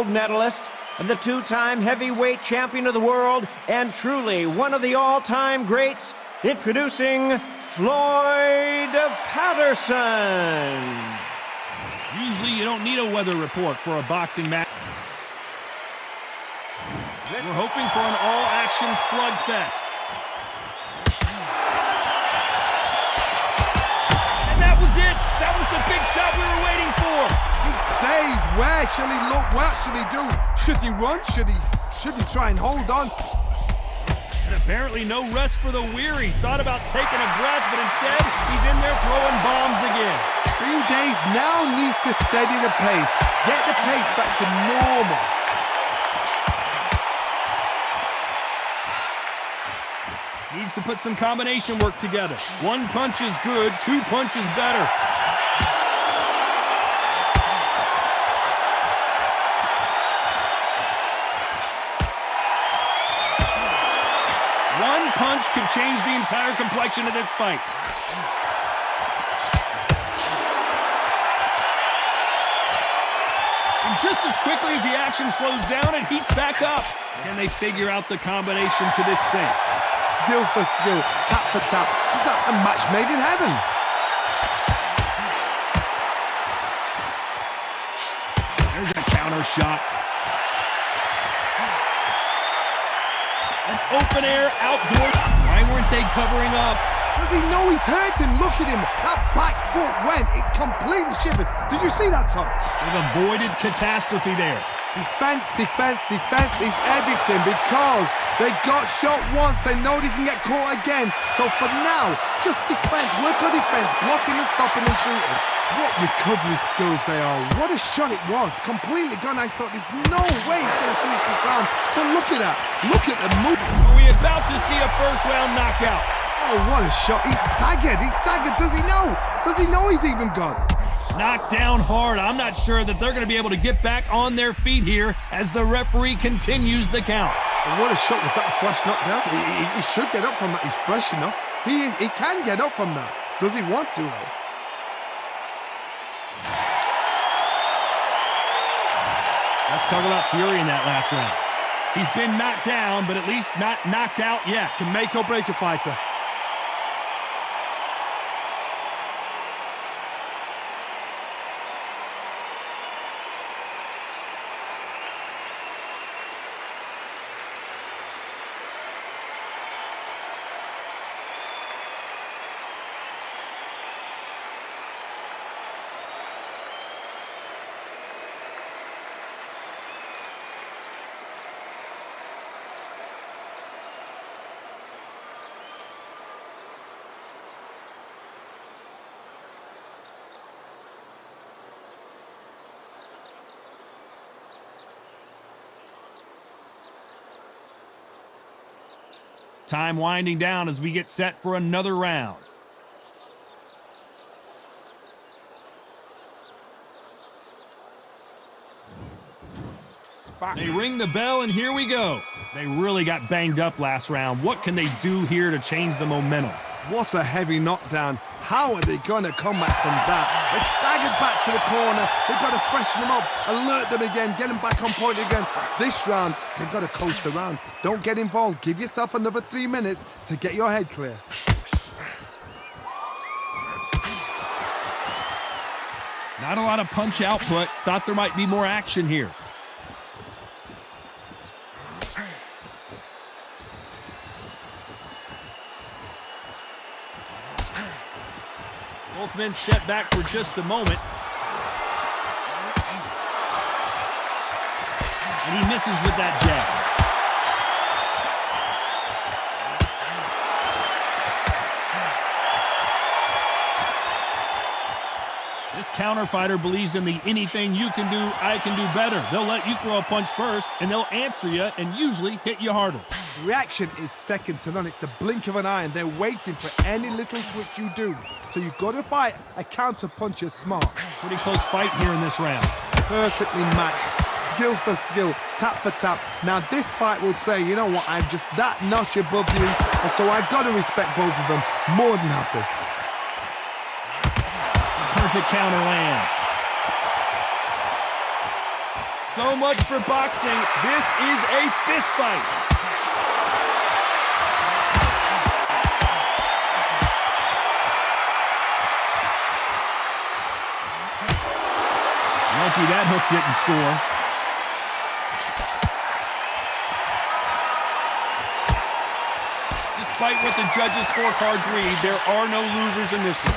gold medalist, the two-time heavyweight champion of the world, and truly one of the all-time greats, introducing Floyd Patterson. Usually you don't need a weather report for a boxing match. We're hoping for an all-action slugfest. And that was it! That was the big shot we were waiting for! He's dazed. Where shall he look? What should he do? Should he run? Should he try and hold on? And apparently no rest for the weary. Thought about taking a breath, but instead he's in there throwing bombs again. Being dazed now needs to steady the pace. Get the pace back to normal. Needs to put some combination work together. One punch is good, two punches better. One punch could change the entire complexion of this fight. And just as quickly as the action slows down, it heats back up. Can they figure out the combination to this sink? Skill for skill, tap for tap, just like a match made in heaven. There's a counter shot. An open air outdoor. Why weren't they covering up? Does he know he's hurt him? Look at him. That back foot went. It completely shivered. Did you see that, Tom? They've avoided catastrophe there. Defense, defense, defense is everything because they got shot once. They know they can get caught again. So for now, just defense. Work on defense. Blocking and stopping and shooting. What recovery skills they are. What a shot it was. Completely gone. I thought there's no way he's going to finish this round. But look at that. Look at the move. Are we about to see a first round knockout? Oh, what a shot. He's staggered. He's staggered. Does he know? Does he know he's even gone? Knocked down hard. I'm not sure that they're going to be able to get back on their feet here as the referee continues the count. And what a shot. Was that a flash knockdown? He should get up from that. He's fresh enough. He can get up from that. Does he want to, though? Let's talk about Fury in that last round. He's been knocked down, but at least not knocked out yet. Can make or break a fighter. Time winding down as we get set for another round. They ring the bell, and here we go. They really got banged up last round. What can they do here to change the momentum? What a heavy knockdown. How are they going to come back from that? They've staggered back to the corner. They've got to freshen them up, alert them again, get them back on point again. This round, they've got to coast around. Don't get involved. Give yourself another 3 minutes to get your head clear. Not a lot of punch output. Thought there might be more action here. Both men step back for just a moment. And he misses with that jab. This counter fighter believes in the anything you can do, I can do better. They'll let you throw a punch first, and they'll answer you and usually hit you harder. Reaction is second to none. It's the blink of an eye, and they're waiting for any little twitch you do. So you've got to fight a counter puncher smart. Pretty close fight here in this round. Perfectly matched, skill for skill, tap for tap. Now this fight will say, you know what, I'm just that notch above you, and so I've got to respect both of them more than happy. Perfect counter lands. So much for boxing. This is a fist fight. Lucky that hook didn't score. Despite what the judges' scorecards read, there are no losers in this one.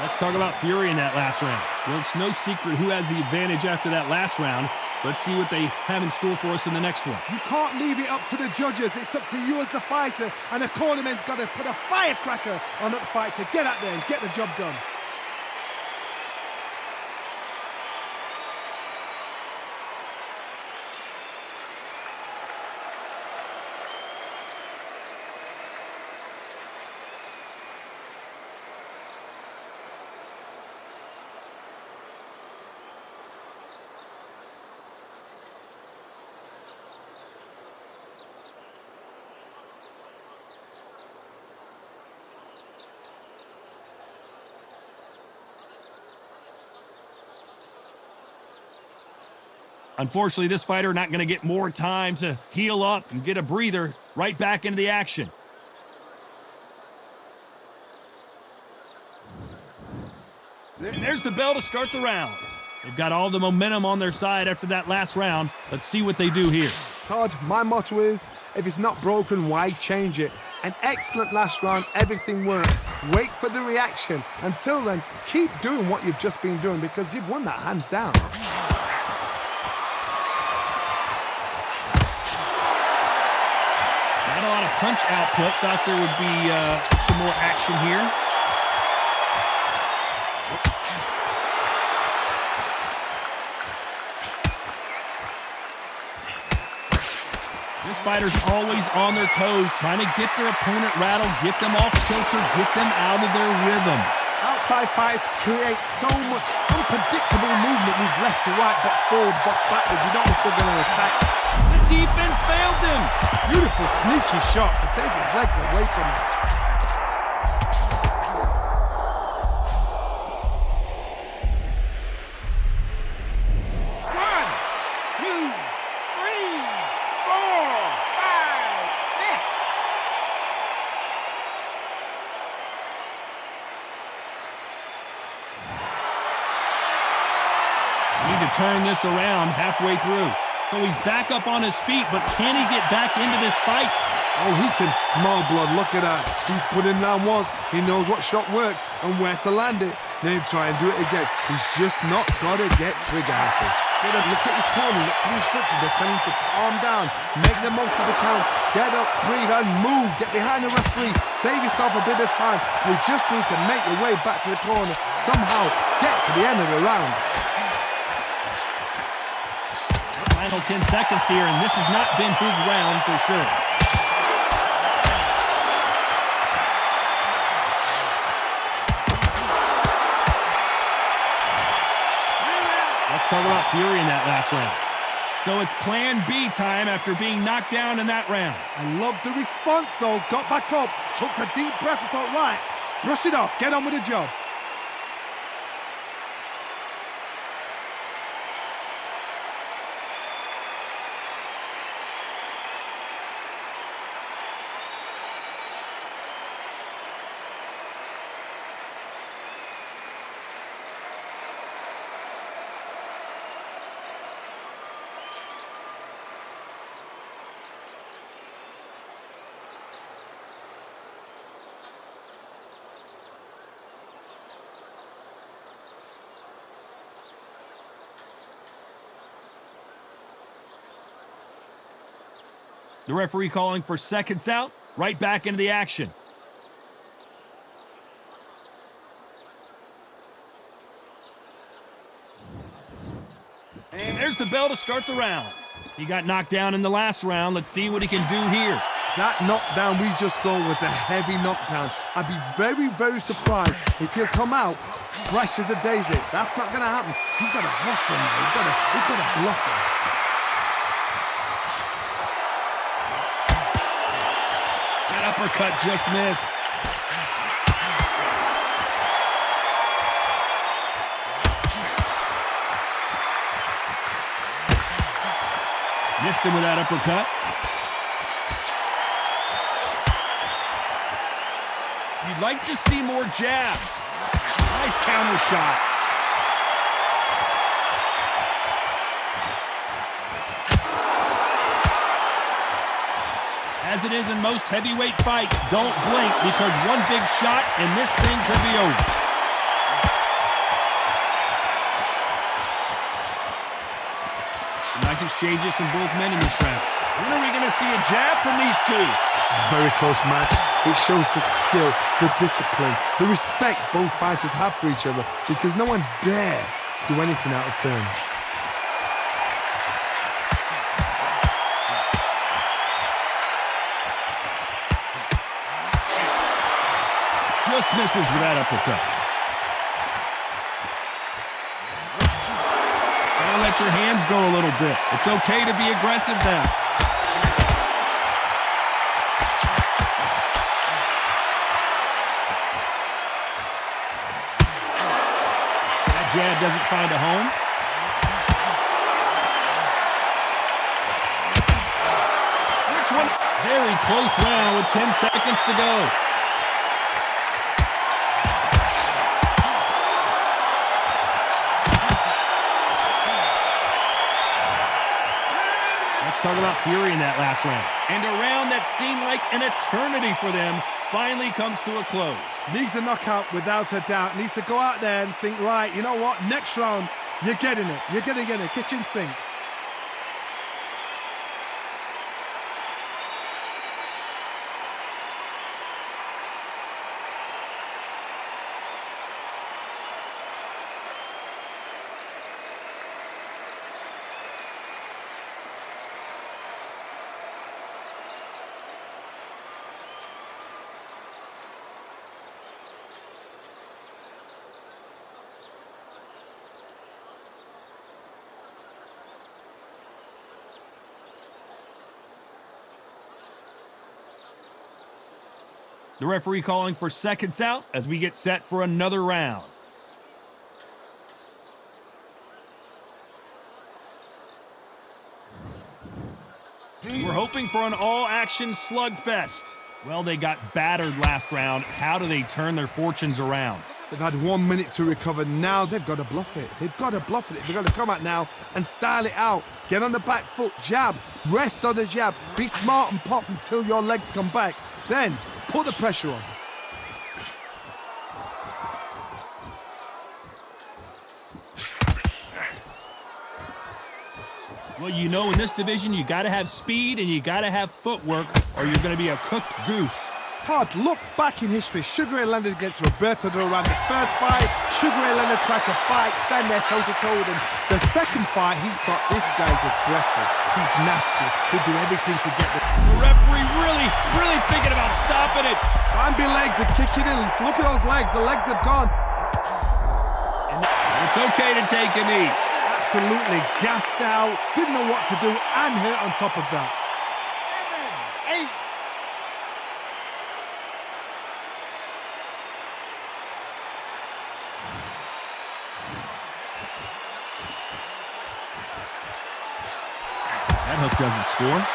Let's talk about fury in that last round. Well, it's no secret who has the advantage after that last round. Let's see what they have in store for us in the next one. You can't leave it up to the judges. It's up to you as the fighter, and the cornerman's got to put a firecracker on that fight to get out there and get the job done. Unfortunately, this fighter not going to get more time to heal up and get a breather. Right back into the action. And there's the bell to start the round. They've got all the momentum on their side after that last round. Let's see what they do here. Todd, my motto is, if it's not broken, why change it? An excellent last round, everything worked. Wait for the reaction. Until then, keep doing what you've just been doing because you've won that hands down. Not a lot of punch output. Thought there would be some more action here. This fighter's always on their toes, trying to get their opponent rattled, get them off kilter, get them out of their rhythm. Outside fights create so much unpredictable movement. Move left to right, box forward, box backwards. You don't know if they're going to attack. The defense failed them. Beautiful, sneaky shot to take his legs away from us. Need to turn this around halfway through. So he's back up on his feet, but can he get back into this fight? Oh, he can smell blood. Look at that. He's put in round once. He knows what shot works and where to land it. Then try and do it again. He's just not got to get trigger happy. Look at his corner. Look at the instructions. They're telling him to calm down. Make the most of the count. Get up, breathe, and move. Get behind the referee. Save yourself a bit of time. You just need to make your way back to the corner. Somehow get to the end of the round. Final 10 seconds here, and this has not been his round for sure. Let's talk about fury in that last round. So it's plan B time after being knocked down in that round. I love the response, though. Got back up, took a deep breath and thought, right, brush it off, get on with the job. The referee calling for seconds out, right back into the action. And there's the bell to start the round. He got knocked down in the last round. Let's see what he can do here. That knockdown we just saw was a heavy knockdown. I'd be very, very surprised if he'll come out fresh as a daisy. That's not going to happen. He's got to hustle now. He's got to bluff him. uppercut just missed. Missed him with that uppercut. You'd like to see more jabs. Nice counter shot. As it is in most heavyweight fights, don't blink because one big shot and this thing could be over. Nice exchanges from both men in this round. When are we going to see a jab from these two? Very close match. It shows the skill, the discipline, the respect both fighters have for each other because no one dare do anything out of turn. Just misses with that uppercut. Gotta let your hands go a little bit. It's okay to be aggressive now. That jab doesn't find a home. Which one? Very close round with 10 seconds to go. Talk about fury in that last round. And a round that seemed like an eternity for them finally comes to a close. Needs a knockout without a doubt. Needs to go out there and think, right, you know what? Next round, you're getting it. You're going to get it. Kitchen sink. The referee calling for seconds out as we get set for another round. We're hoping for an all-action slugfest. Well, they got battered last round. How do they turn their fortunes around? They've had 1 minute to recover. Now they've got to bluff it. They've got to bluff it. They've got to come out now and style it out. Get on the back foot, jab, rest on the jab. Be smart and pop until your legs come back. Then put the pressure on. Well, you know, in this division, you got to have speed and you got to have footwork or you're going to be a cooked goose. Todd, look back in history. Sugar Ray Leonard against Roberto Duran. The first fight, Sugar Ray Leonard tried to fight, stand there toe-to-toe with him. The second fight, he thought, this guy's aggressive. He's nasty. He'll do everything to get the... The referee really thinking about stopping it. Bambi legs are kicking in. Look at those legs. The legs have gone. And it's okay to take a knee. Absolutely gassed out. Didn't know what to do and hurt on top of that. 7, 8. That hook doesn't score.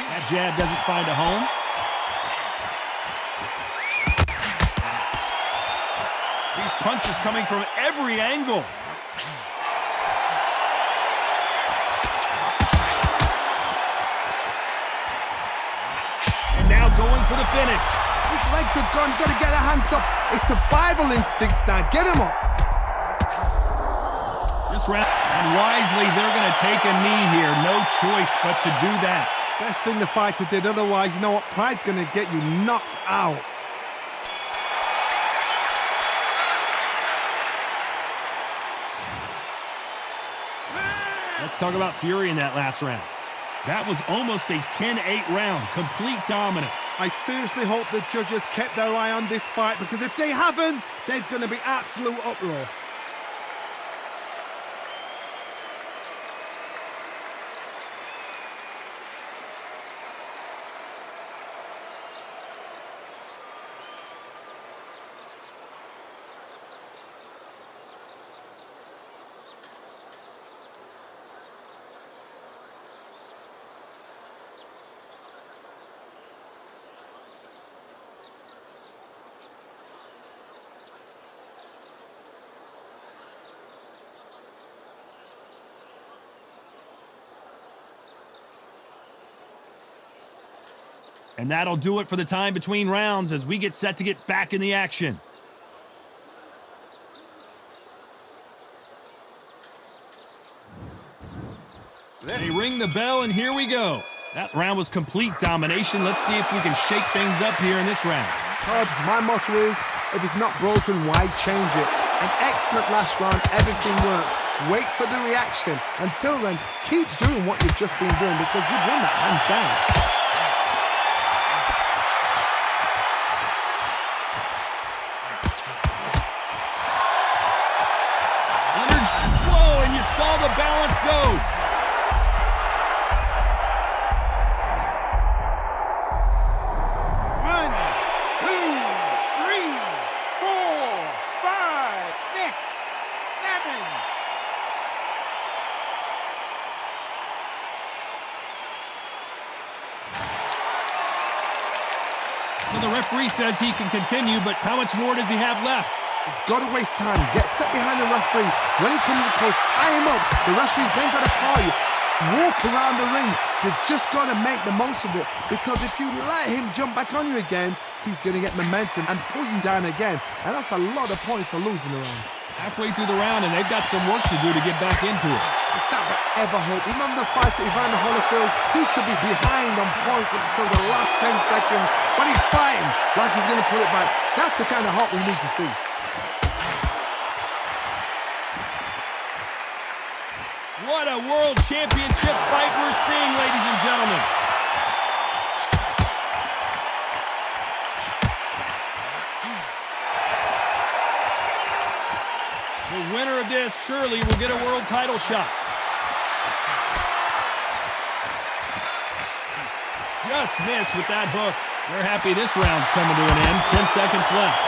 That jab doesn't find a home. These punches coming from every angle. And now going for the finish. His legs have gone. He's got to get a hands up. It's survival instincts now. Get him up. This round, and wisely, they're going to take a knee here. No choice but to do that. Best thing the fighter did. Otherwise, you know what? Pride's going to get you knocked out. Let's talk about fury in that last round. That was almost a 10-8 round, complete dominance. I seriously hope the judges kept their eye on this fight because if they haven't, there's going to be absolute uproar. And that'll do it for the time between rounds as we get set to get back in the action. They ring the bell, and here we go. That round was complete domination. Let's see if we can shake things up here in this round. Todd, my motto is, if it's not broken, why change it? An excellent last round, everything works. Wait for the reaction. Until then, keep doing what you've just been doing because you've won that hands down. Whoa, and you saw the balance go. So the referee says he can continue, but how much more does he have left? He's got to waste time. Get step behind the referee. When he comes close, tie him up. The referee's then got to call you. Walk around the ring. You've just got to make the most of it. Because if you let him jump back on you again, he's going to get momentum and pull you down again. And that's a lot of points to lose in the round. Halfway through the round, and they've got some work to do to get back into it. Is that ever hope? Remember the fight at Evander Holyfield? He could be behind on points until the last 10 seconds, but he's fighting like he's going to pull it back. That's the kind of hope we need to see. What a world championship fight we're seeing, ladies and gentlemen. The winner of this surely will get a world title shot. Just missed with that hook. They're happy this round's coming to an end. 10 seconds left.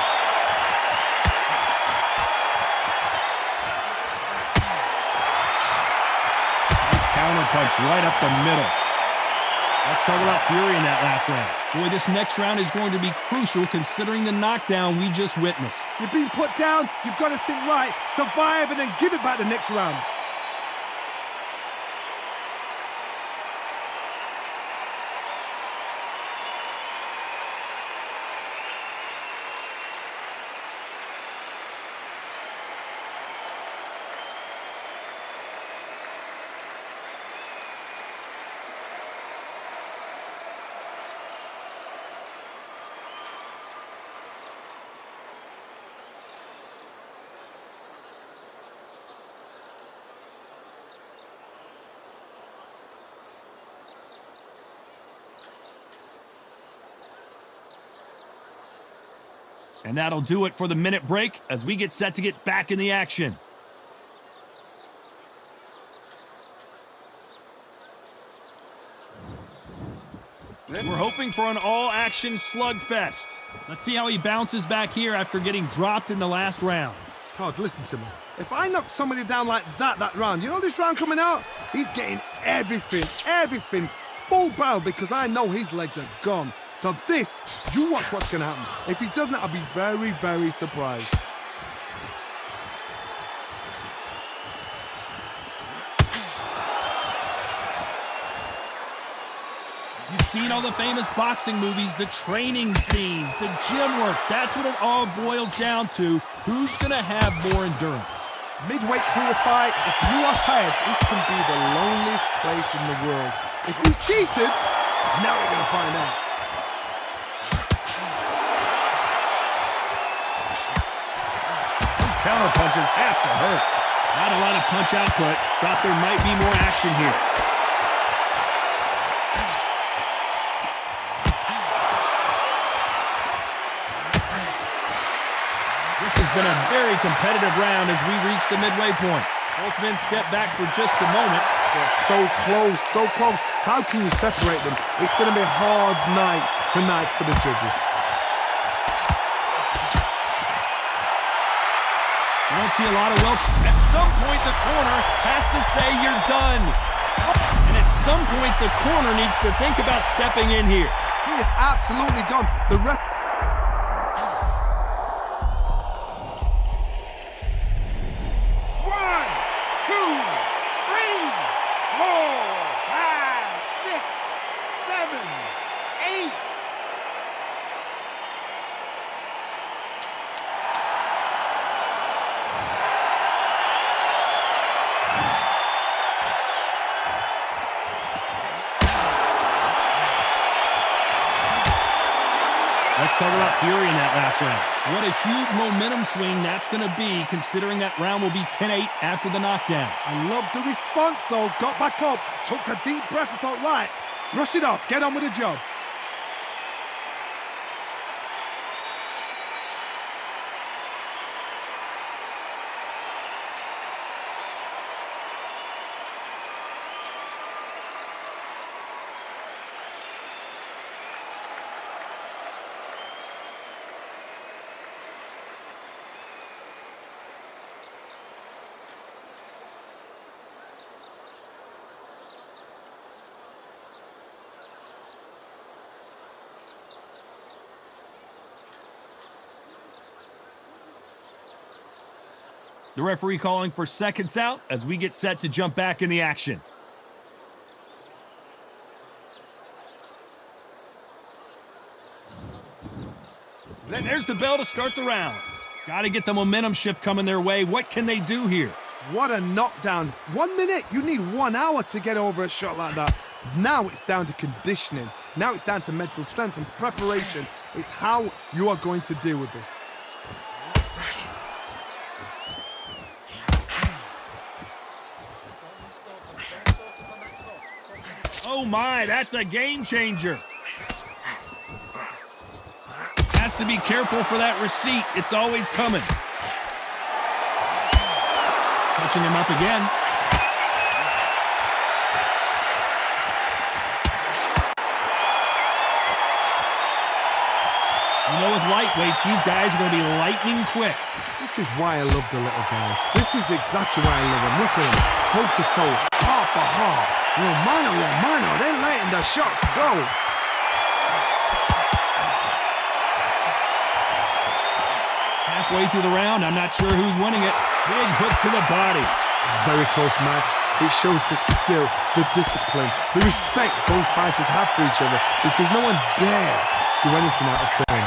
Nice counter punch right up the middle. Let's talk about fury in that last round. Boy, this next round is going to be crucial considering the knockdown we just witnessed. You've been put down, you've got to think right, survive and then give it back the next round. And that'll do it for the minute break as we get set to get back in the action. We're hoping for an all-action slugfest. Let's see how he bounces back here after getting dropped in the last round. Todd, listen to me. If I knock somebody down like that round, you know this round coming out? He's getting everything, full barrel because I know his legs are gone. So this, you watch what's going to happen. If he doesn't, I'll be very, very surprised. You've seen all the famous boxing movies, the training scenes, the gym work. That's what it all boils down to. Who's going to have more endurance? Midway through the fight, if you are tired, this can be the loneliest place in the world. If you cheated, now we're going to find out. Counter punches have to hurt. Not a lot of punch output. Thought there might be more action here. This has been a very competitive round as we reach the midway point. Both men step back for just a moment. They're so close, so close. How can you separate them? It's going to be a hard night tonight for the judges. You don't see a lot of welcome. At some point, the corner has to say you're done. And at some point, the corner needs to think about stepping in here. He is absolutely gone. The ref. One, two, three, four, five, six, seven, eight, Let's talk about fury in that last round. What a huge momentum swing that's going to be, considering that round will be 10-8 after the knockdown. I love the response, though. Got back up, took a deep breath and thought, right, brush it off, get on with the job. The referee calling for seconds out as we get set to jump back in the action. Then there's the bell to start the round. Got to get the momentum shift coming their way. What can they do here? What a knockdown. 1 minute, you need 1 hour to get over a shot like that. Now it's down to conditioning. Now it's down to mental strength and preparation. It's how you are going to deal with this. Oh my, that's a game changer. Has to be careful for that receipt. It's always coming. Touching him up again. You know, with lightweights, these guys are going to be lightning quick. This is why I love the little guys. This is exactly why I love them. Look at them, toe to toe, heart for heart. Romano, they're letting the shots go. Halfway through the round, I'm not sure who's winning it. Big hook to the body. Very close match. It shows the skill, the discipline, the respect both fighters have for each other because no one dare do anything out of turn.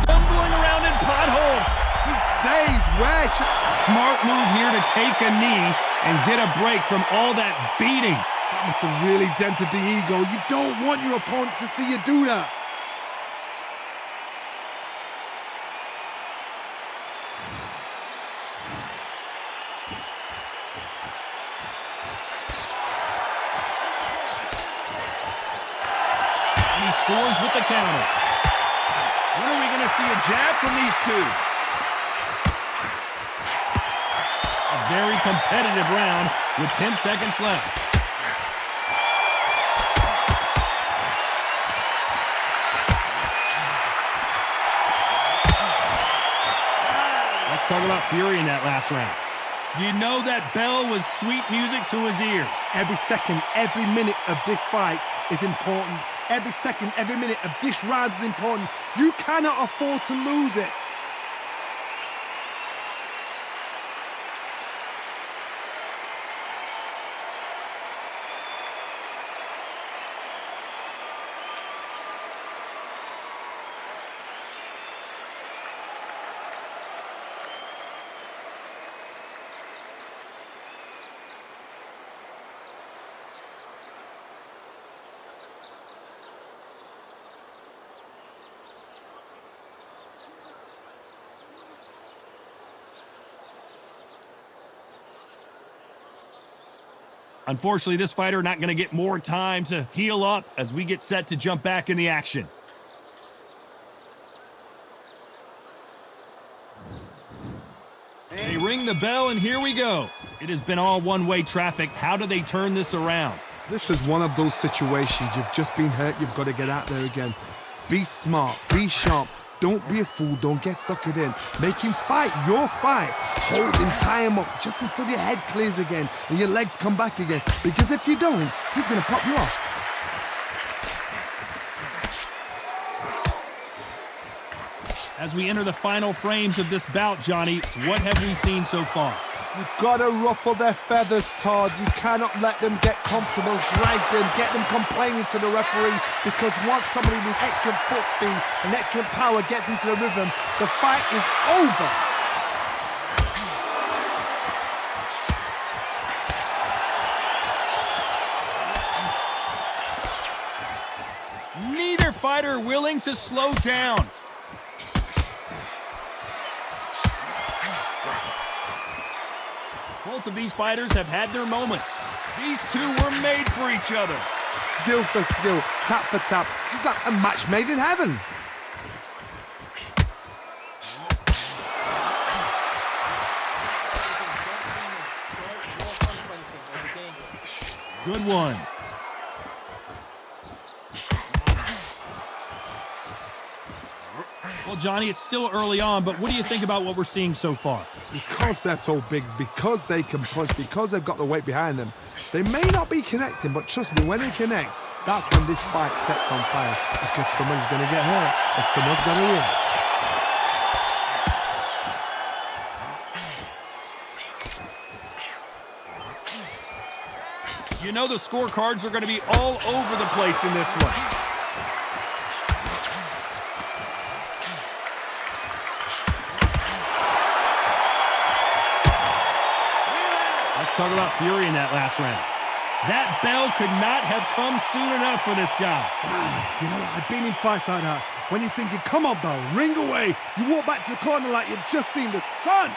Stumbling around in potholes. These days, where should... Smart move here to take a knee and get a break from all that beating. That must have really dented the ego. You don't want your opponent to see you do that. And he scores with the counter. When are we going to see a jab from these two? A very competitive round with 10 seconds left. Let's talk about fury in that last round. You know that bell was sweet music to his ears. Every second, every minute of this fight is important. Every second, every minute of this round is important. You cannot afford to lose it. Unfortunately, this fighter not going to get more time to heal up as we get set to jump back in the action. They ring the bell, and here we go. It has been all one-way traffic. How do they turn this around? This is one of those situations. You've just been hurt. You've got to get out there again. Be smart. Be sharp. Don't be a fool. Don't get suckered in. Make him fight your fight. Hold him, tie him up just until your head clears again and your legs come back again. Because if you don't, he's going to pop you off. As we enter the final frames of this bout, Johnny, what have we seen so far? You've got to ruffle their feathers, Todd. You cannot let them get comfortable, drag them, get them complaining to the referee, because once somebody with excellent foot speed and excellent power gets into the rhythm, the fight is over. Neither fighter willing to slow down. Both of these fighters have had their moments. These two were made for each other. Skill for skill, tap for tap, just like a match made in heaven. Good one. Well, Johnny, it's still early on, but what do you think about what we're seeing so far? Because they're so big, because they can punch, because they've got the weight behind them, they may not be connecting, but trust me, when they connect, that's when this fight sets on fire. Because someone's going to get hurt, and someone's going to win. You know the scorecards are going to be all over the place in this one. Let's talk about fury in that last round. That bell could not have come soon enough for this guy. You know, I've been in fights like that. When you're thinking, come on, bell, ring away. You walk back to the corner like you've just seen the sun.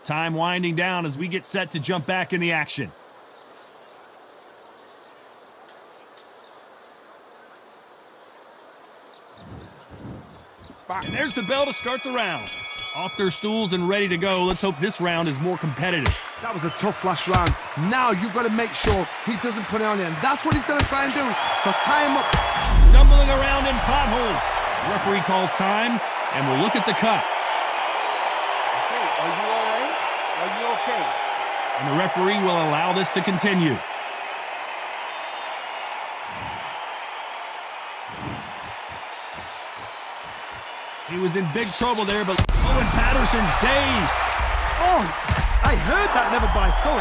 Time winding down as we get set to jump back in the action. And there's the bell to start the round. Off their stools and ready to go. Let's hope this round is more competitive. That was a tough last round. Now you've got to make sure he doesn't put it on you, and that's what he's going to try and do. So tie him up. Stumbling around in potholes. The referee calls time, and we'll look at the cut. Okay, are you all right? Are you okay? And the referee will allow this to continue. He was in big trouble there, but Owen Patterson's dazed. Oh, I heard that, never by saw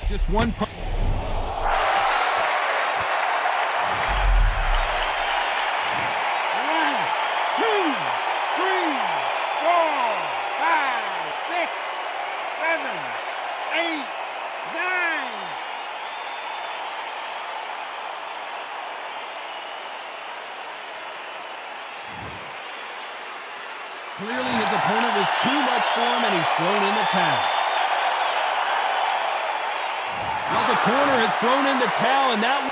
it. Just one. Clearly his opponent was too much for him, and he's thrown in the towel. Well, the corner has thrown in the towel, and that...